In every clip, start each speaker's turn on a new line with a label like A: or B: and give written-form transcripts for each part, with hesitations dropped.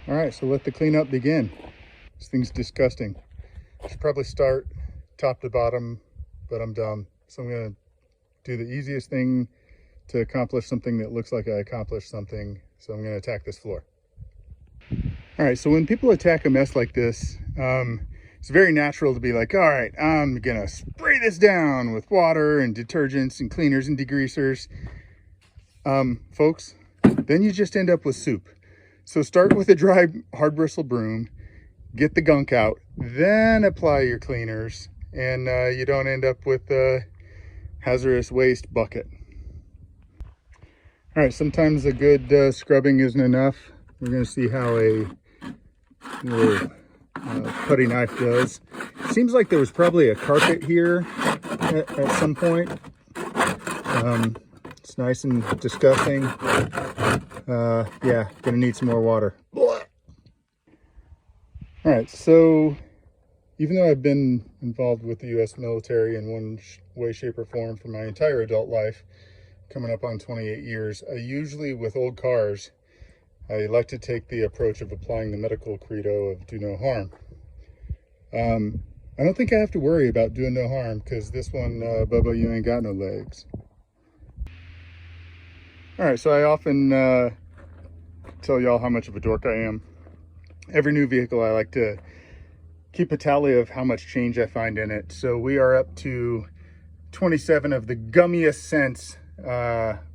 A: All right, so let the cleanup begin. This thing's disgusting. I should probably start top to bottom, but I'm dumb. So I'm gonna do the easiest thing to accomplish something that looks like I accomplished something. So I'm gonna attack this floor. All right, so when people attack a mess like this, it's very natural to be like, all right, I'm gonna spray this down with water and detergents and cleaners and degreasers. Folks, then you just end up with soup. So start with a dry hard bristle broom, get the gunk out, then apply your cleaners, and you don't end up with a hazardous waste bucket. All right, sometimes a good scrubbing isn't enough. We're gonna see how a little putty knife does. Seems like there was probably a carpet here at some point. It's nice and disgusting. Yeah, gonna need some more water. All right, so even though I've been involved with the U.S. military in one way, shape, or form for my entire adult life, coming up on 28 years, I usually, with old cars, I like to take the approach of applying the medical credo of do no harm. I don't think I have to worry about doing no harm, because this one, Bubba, you ain't got no legs. All right, so I often tell y'all how much of a dork I am. Every new vehicle, I like to keep a tally of how much change I find in it. So we are up to 27 of the gummiest cents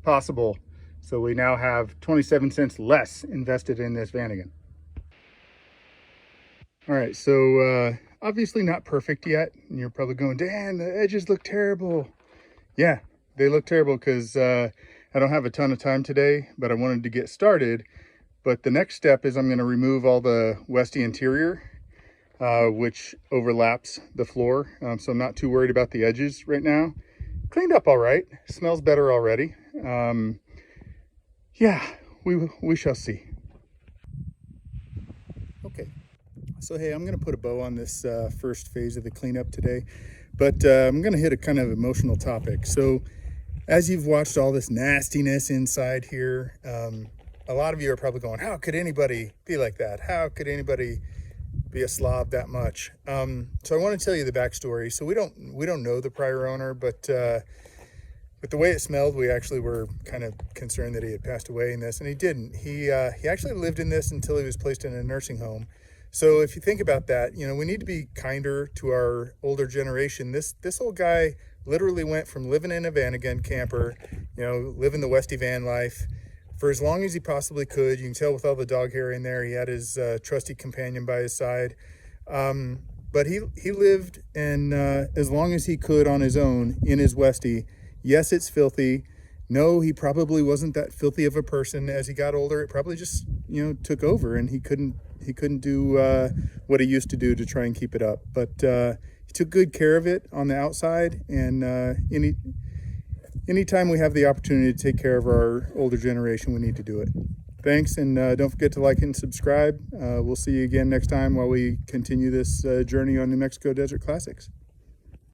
A: possible. So we now have 27 cents less invested in this Vanagon. All right, so obviously not perfect yet. And you're probably going, Dan, the edges look terrible. Yeah, they look terrible because I don't have a ton of time today, but I wanted to get started. But the next step is I'm going to remove all the Westy interior, which overlaps the floor. So I'm not too worried about the edges right now. Cleaned up all right. Smells better already. Yeah, we shall see. Okay, so hey, I'm going to put a bow on this first phase of the cleanup today, but I'm going to hit a kind of emotional topic. So as you've watched all this nastiness inside here, a lot of you are probably going, how could anybody be like that? How could anybody be a slob that much? So I want to tell you the backstory. So we don't know the prior owner, but with the way it smelled, we actually were kind of concerned that he had passed away in this, and he didn't. He actually lived in this until he was placed in a nursing home. So if you think about that, you know, we need to be kinder to our older generation. This old guy literally went from living in a Vanagon camper, you know, living the Westy van life for as long as he possibly could. You can tell with all the dog hair in there. He had his trusty companion by his side. But he lived and as long as he could on his own in his Westy. Yes, it's filthy. No, he probably wasn't that filthy of a person. As he got older, it probably just, you know, took over, and he couldn't do what he used to do to try and keep it up. But he took good care of it on the outside, and anytime we have the opportunity to take care of our older generation, we need to do it. Thanks, and don't forget to like and subscribe. We'll see you again next time while we continue this journey on New Mexico Desert Classics.